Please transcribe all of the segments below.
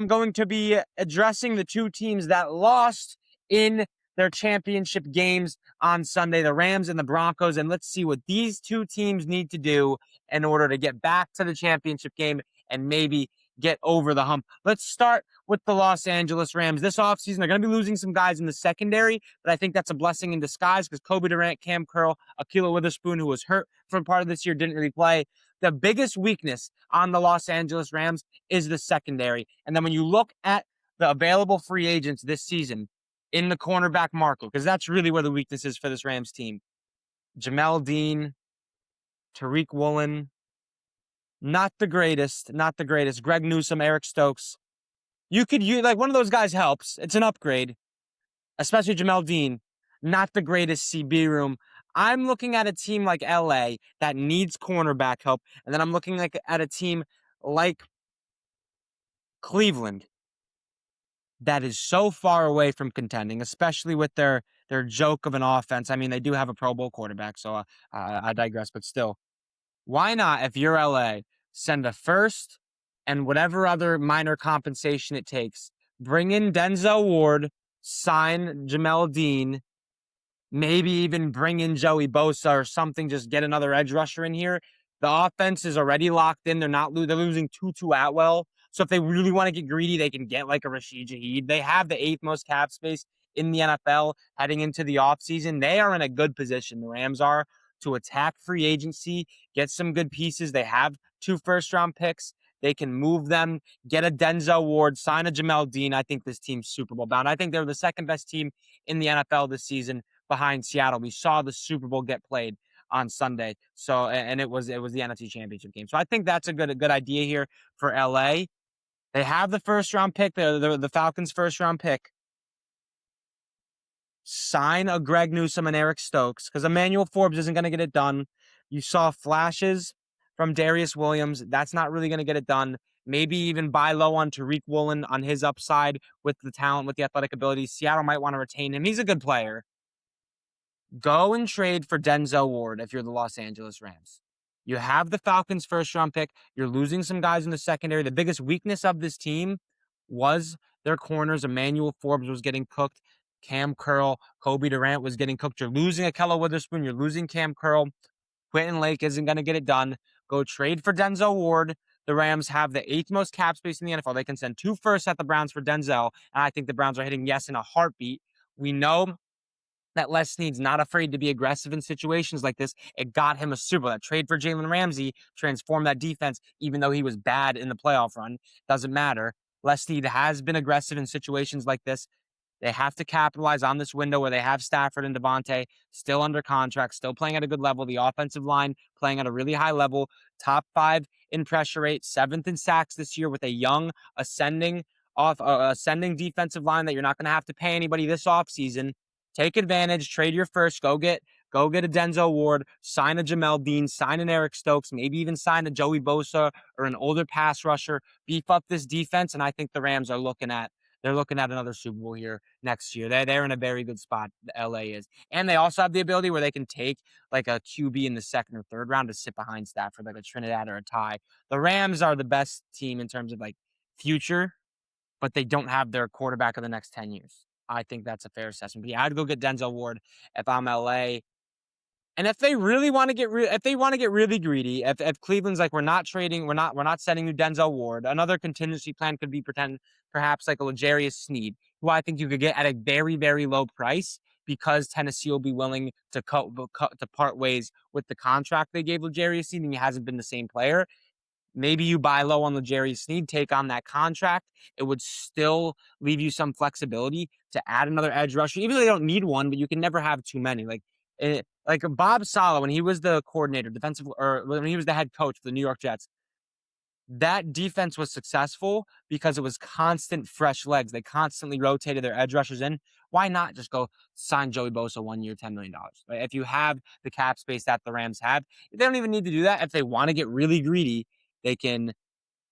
I'm going to be addressing the two teams that lost in their championship games on Sunday, the Rams and the Broncos. And let's see what these two teams need to do in order to get back to the championship game and maybe get over the hump. Let's start with the Los Angeles Rams. This offseason, they're going to be losing some guys in the secondary, but I think that's a blessing in disguise because Kobe Durant, Cam Curl, Akila Witherspoon, who was hurt for part of this year, didn't really play. The biggest weakness on the Los Angeles Rams is the secondary. And then when you look at the available free agents this season in the cornerback market, because that's really where the weakness is for this Rams team. Jamel Dean, Tariq Woolen, not the greatest. Greg Newsome, Eric Stokes. You could use, like, one of those guys helps. It's an upgrade, especially Jamel Dean. Not the greatest CB room. I'm looking at a team like LA that needs cornerback help. And then I'm looking at a team like Cleveland that is so far away from contending, especially with their joke of an offense. I mean, they do have a Pro Bowl quarterback, so I digress. But still, why not, if you're LA, send a first and whatever other minor compensation it takes, bring in Denzel Ward, sign Jamel Dean, maybe even bring in Joey Bosa or something, just get another edge rusher in here. The offense is already locked in. They're losing Tutu Atwell. So if they really want to get greedy, they can get like a Rashid Shaheed. They have the 8th most cap space in the NFL heading into the offseason. They are in a good position, the Rams are, to attack free agency, get some good pieces. They have 2 first-round picks. They can move them, get a Denzel Ward, sign a Jamel Dean. I think this team's Super Bowl bound. I think they're the second best team in the NFL this season behind Seattle. We saw the Super Bowl get played on Sunday. So, and it was the NFC Championship game. So I think that's a good idea here for LA. They have the first round pick. The Falcons' first round pick. Sign a Greg Newsome and Eric Stokes because Emmanuel Forbes isn't going to get it done. You saw flashes from Darius Williams. That's not really going to get it done. Maybe even buy low on Tariq Woolen on his upside with the talent, with the athletic ability. Seattle might want to retain him. He's a good player. Go and trade for Denzel Ward if you're the Los Angeles Rams. You have the Falcons' first-round pick. You're losing some guys in the secondary. The biggest weakness of this team was their corners. Emmanuel Forbes was getting cooked. Cam Curl, Kobe Durant was getting cooked. You're losing Akella Witherspoon. You're losing Cam Curl. Quentin Lake isn't going to get it done. Go trade for Denzel Ward. The Rams have the 8th most cap space in the NFL. They can send 2 firsts at the Browns for Denzel, and I think the Browns are hitting yes in a heartbeat. We know that Les Snead's not afraid to be aggressive in situations like this. It got him a Super Bowl. That trade for Jalen Ramsey transformed that defense, even though he was bad in the playoff run. Doesn't matter. Les Snead has been aggressive in situations like this. They have to capitalize on this window where they have Stafford and Devontae still under contract, still playing at a good level. The offensive line playing at a really high level. Top 5 in pressure rate, 7th in sacks this year with a young, ascending defensive line that you're not going to have to pay anybody this offseason. Take advantage, trade your first, go get a Denzel Ward, sign a Jamel Dean, sign an Eric Stokes, maybe even sign a Joey Bosa or an older pass rusher, beef up this defense, and I think the Rams are looking at another Super Bowl here next year. They're in a very good spot, LA is. And they also have the ability where they can take like a QB in the 2nd or 3rd round to sit behind Stafford, like a Trinidad or a Ty. The Rams are the best team in terms of like future, but they don't have their quarterback of the next 10 years. I think that's a fair assessment. But yeah, I'd go get Denzel Ward if I'm LA. And if they really want to get really greedy, if Cleveland's like, we're not sending you Denzel Ward, another contingency plan could be perhaps like a L'Jarius Sneed, who I think you could get at a very, very low price because Tennessee will be willing to part ways with the contract they gave L'Jarius Sneed, and he hasn't been the same player. Maybe you buy low on L'Jarius Sneed, take on that contract. It would still leave you some flexibility to add another edge rusher, even though they don't need one, but you can never have too many. Like Bob Saleh, when he was the coordinator, or when he was the head coach for the New York Jets, that defense was successful because it was constant fresh legs. They constantly rotated their edge rushers in. Why not just go sign Joey Bosa 1 year, $10 million? Right? If you have the cap space that the Rams have, they don't even need to do that. If they want to get really greedy, they can,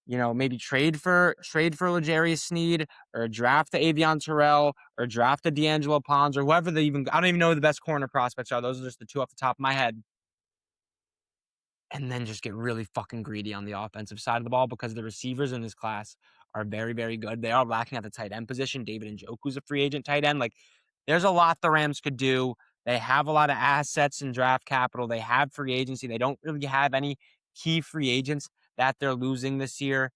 maybe trade for L'Jarius Sneed or draft the Avion Terrell or draft the D'Angelo Pons or whoever I don't even know who the best corner prospects are. Those are just the 2 off the top of my head. And then just get really fucking greedy on the offensive side of the ball because the receivers in this class are very, very good. They are lacking at the tight end position. David Njoku's a free agent tight end. Like, there's a lot the Rams could do. They have a lot of assets and draft capital. They have free agency. They don't really have any key free agents that they're losing this year.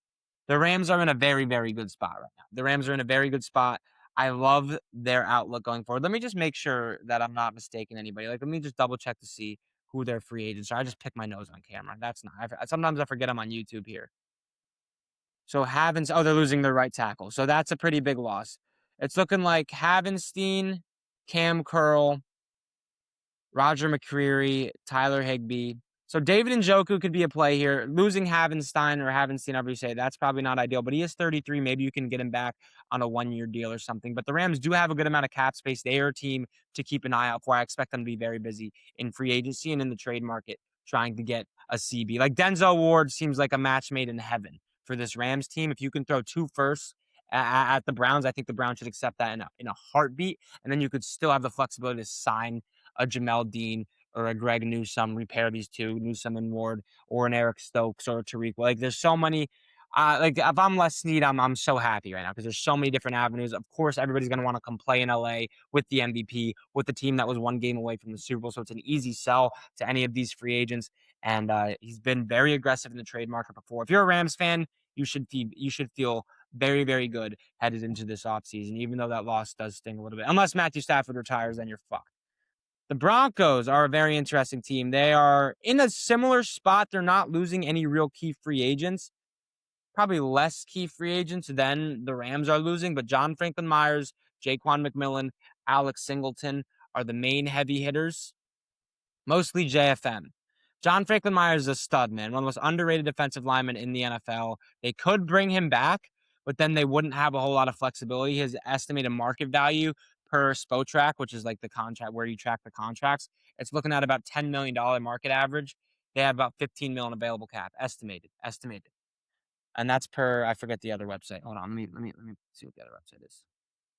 The Rams are in a very, very good spot right now. The Rams are in a very good spot. I love their outlook going forward. Let me just make sure that I'm not mistaken anybody. Like, let me just double check to see who their free agents are. I just pick my nose on camera. That's not. Sometimes I forget I'm on YouTube here. So Havens, oh, they're losing their right tackle. So that's a pretty big loss. It's looking like Havenstein, Cam Curl, Roger McCreary, Tyler Higbee. So David Njoku could be a play here. Losing Havenstein or Havenstein, however you say, that's probably not ideal, but he is 33. Maybe you can get him back on a 1-year deal or something. But the Rams do have a good amount of cap space. They are a team to keep an eye out for. I expect them to be very busy in free agency and in the trade market trying to get a CB. Like Denzel Ward seems like a match made in heaven for this Rams team. If you can throw 2 firsts at the Browns, I think the Browns should accept that in a heartbeat. And then you could still have the flexibility to sign a Jamel Dean or a Greg Newsome, repair these two, Newsome and Ward, or an Eric Stokes or a Tariq. Like, there's so many. Like, if I'm Les Snead, I'm so happy right now because there's so many different avenues. Of course, everybody's going to want to come play in LA with the MVP, with the team that was 1 game away from the Super Bowl. So it's an easy sell to any of these free agents. And he's been very aggressive in the trade market before. If you're a Rams fan, you should feel very, very good headed into this offseason, even though that loss does sting a little bit. Unless Matthew Stafford retires, then you're fucked. The Broncos are a very interesting team. They are in a similar spot. They're not losing any real key free agents. Probably less key free agents than the Rams are losing, but John Franklin Myers, Jaquan McMillan, Alex Singleton are the main heavy hitters. Mostly JFM. John Franklin Myers is a stud, man. One of the most underrated defensive linemen in the NFL. They could bring him back, but then they wouldn't have a whole lot of flexibility. His estimated market value per Spotrac, which is like the contract where you track the contracts, it's looking at about $10 million market average. They have about 15 million available cap, estimated. And that's per, I forget the other website. Hold on, let me see what the other website is.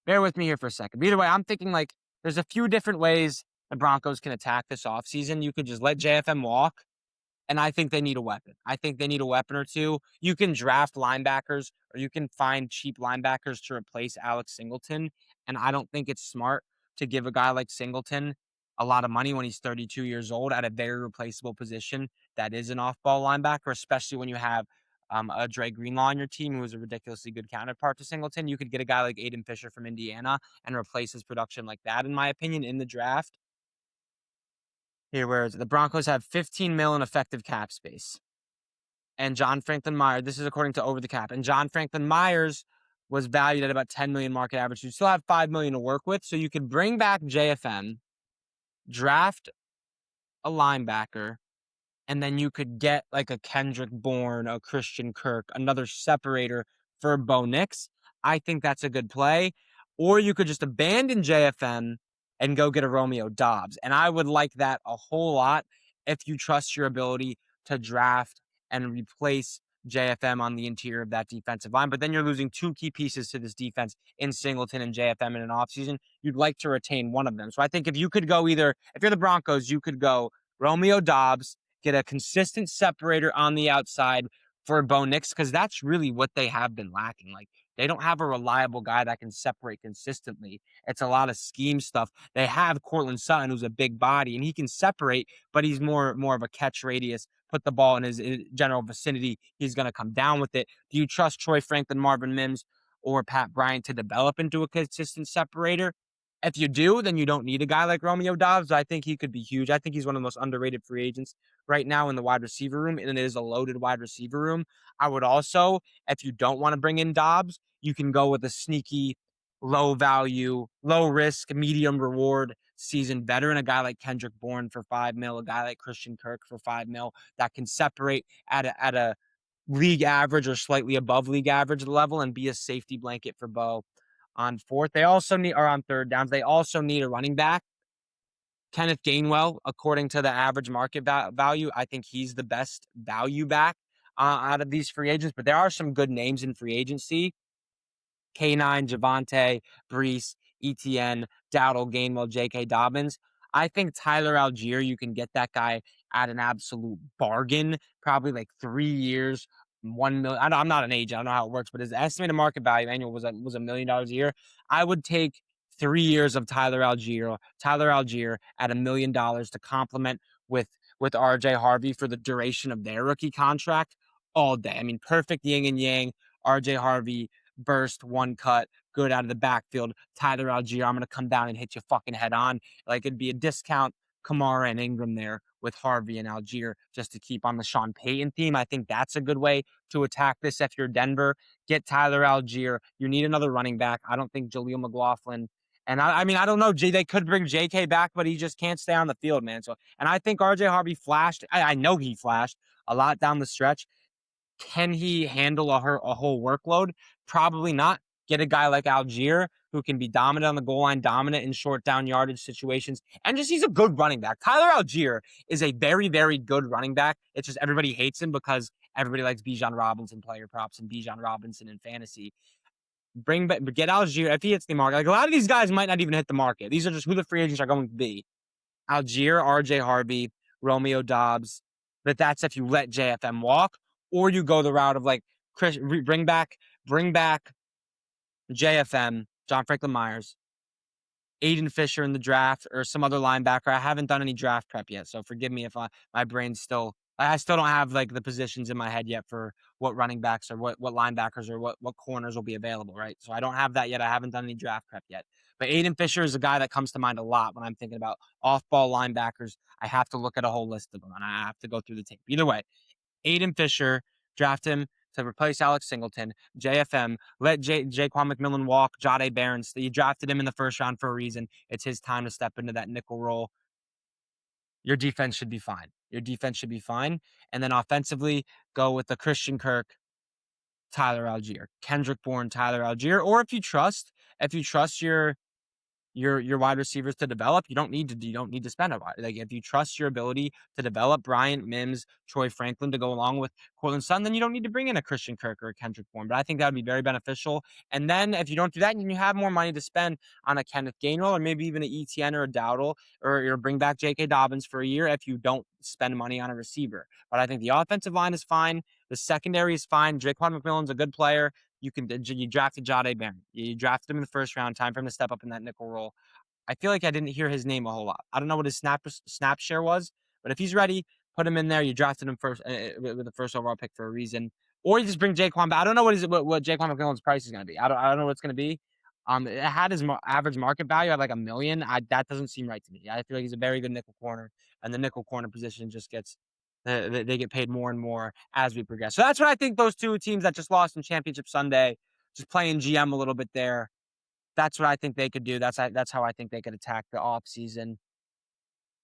Bear with me here for a second. But either way, I'm thinking like there's a few different ways the Broncos can attack this offseason. You could just let JFM walk, and I think they need a weapon. I think they need a weapon or two. You can draft linebackers, or you can find cheap linebackers to replace Alex Singleton, and I don't think it's smart to give a guy like Singleton a lot of money when he's 32 years old at a very replaceable position that is an off-ball linebacker, especially when you have a Dre Greenlaw on your team, who is a ridiculously good counterpart to Singleton. You could get a guy like Aiden Fisher from Indiana and replace his production like that, in my opinion, in the draft. Here, where is it? The Broncos have 15 mil in effective cap space. And John Franklin Myers, this is according to Over the Cap, and John Franklin Myers was valued at about 10 million market average. You still have 5 million to work with, so you could bring back JFM, draft a linebacker, and then you could get like a Kendrick Bourne, a Christian Kirk, another separator for Bo Nix. I think that's a good play. Or you could just abandon JFM and go get a Romeo Dobbs. And I would like that a whole lot if you trust your ability to draft and replace JFM on the interior of that defensive line. But then you're losing 2 key pieces to this defense in Singleton and JFM in an offseason. You'd like to retain one of them. So I think if you could go either, if you're the Broncos, you could go Romeo Dobbs, get a consistent separator on the outside for Bo Nix, because that's really what they have been lacking. Like, they don't have a reliable guy that can separate consistently. It's a lot of scheme stuff. They have Cortland Sutton, who's a big body, and he can separate, but he's more of a catch radius. Put the ball in his general vicinity, he's going to come down with it. Do you trust Troy Franklin, Marvin Mims, or Pat Bryant to develop into a consistent separator? If you do, then you don't need a guy like Romeo Dobbs. I think he could be huge. I think he's one of the most underrated free agents right now in the wide receiver room, and it is a loaded wide receiver room. I would also, if you don't want to bring in Dobbs, you can go with a sneaky, low value, low risk, medium reward seasoned veteran, a guy like Kendrick Bourne for 5 mil, a guy like Christian Kirk for 5 mil that can separate at a league average or slightly above league average level and be a safety blanket for Bo on fourth. They also need, or on third downs, they also need a running back. Kenneth Gainwell, according to the average market value, I think he's the best value back out of these free agents. But there are some good names in free agency. K9, Javante, Brees, ETN, Dowdle, Gainwell, J.K. Dobbins. I think Tyler Algier, you can get that guy at an absolute bargain, probably like 3 years, 1 million. I'm not an agent. I don't know how it works, but his estimated market value annual was $1 million a year. I would take 3 years of Tyler Algier at $1 million to complement with RJ Harvey for the duration of their rookie contract all day. I mean, perfect yin and yang. RJ Harvey burst, one cut, good out of the backfield. Tyler Algier, I'm gonna come down and hit you fucking head on. Like, it'd be a discount Kamara and Ingram there with Harvey and Algier just to keep on the Sean Payton theme. I think that's a good way to attack this. If you're Denver, get Tyler Algier. You need another running back. I don't think Jaleel McLaughlin. And I mean, I don't know. They could bring JK back, but he just can't stay on the field, man. So, and I think RJ Harvey flashed. I know he flashed a lot down the stretch. Can he handle a whole workload? Probably not. Get a guy like Algier who can be dominant on the goal line, dominant in short down yardage situations, and just he's a good running back. Tyler Algier is a very, very good running back. It's just everybody hates him because everybody likes Bijan Robinson player props and Bijan Robinson in fantasy. Get Algier if he hits the market. Like, a lot of these guys might not even hit the market. These are just who the free agents are going to be. Algier, RJ Harvey, Romeo Dobbs. But that's if you let JFM walk, or you go the route of like bring back JFM, John Franklin Myers, Aiden Fisher in the draft, or some other linebacker. I haven't done any draft prep yet, so forgive me if my brain's still. I still don't have like the positions in my head yet for what running backs or what linebackers or what corners will be available, right? So I don't have that yet. I haven't done any draft prep yet. But Aiden Fisher is a guy that comes to mind a lot when I'm thinking about off-ball linebackers. I have to look at a whole list of them, and I have to go through the tape. Either way, Aiden Fisher, draft him to replace Alex Singleton. JFM, let Jaquan McMillan walk. Jahdae Barnes, you drafted him in the first round for a reason. It's his time to step into that nickel role. Your defense should be fine. And then offensively, go with the Christian Kirk, Tyler Algier, Kendrick Bourne, Tyler Algier. Or if you trust your wide receivers to develop, you don't need to spend a lot. Like, if you trust your ability to develop Bryant Mims, Troy Franklin to go along with Cortland Sutton, then you don't need to bring in a Christian Kirk or a Kendrick Bourne. But I think that would be very beneficial. And then if you don't do that, and you have more money to spend on a Kenneth Gainwell or maybe even an ETN or a Dowdle, or bring back J.K. Dobbins for a year if you don't spend money on a receiver. But I think the offensive line is fine. The secondary is fine. Jaquan McMillan's a good player. You drafted Jahdae Barron. You drafted him in the first round. Time for him to step up in that nickel role. I feel like I didn't hear his name a whole lot. I don't know what his snap share was, but if he's ready, put him in there. You drafted him first with the first overall pick for a reason, or you just bring Jaquan back. I don't know what Jaquan McMillan's price is going to be. I don't know what it's going to be. It had his average market value at like $1 million. That doesn't seem right to me. I feel like he's a very good nickel corner, and the nickel corner position just gets they get paid more and more as we progress. So that's what I think. Those two teams that just lost in Championship Sunday, just playing GM a little bit there. That's what I think they could do. That's how I think they could attack the offseason.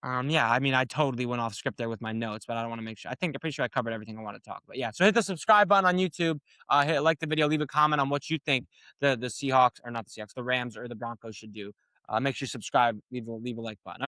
Yeah, I mean, I totally went off script there with my notes, but I don't want to make sure. I'm pretty sure I covered everything I want to talk about. Yeah, so hit the subscribe button on YouTube. Like the video, leave a comment on what you think the Seahawks, or not the Seahawks, the Rams or the Broncos should do. Make sure you subscribe, leave a like button.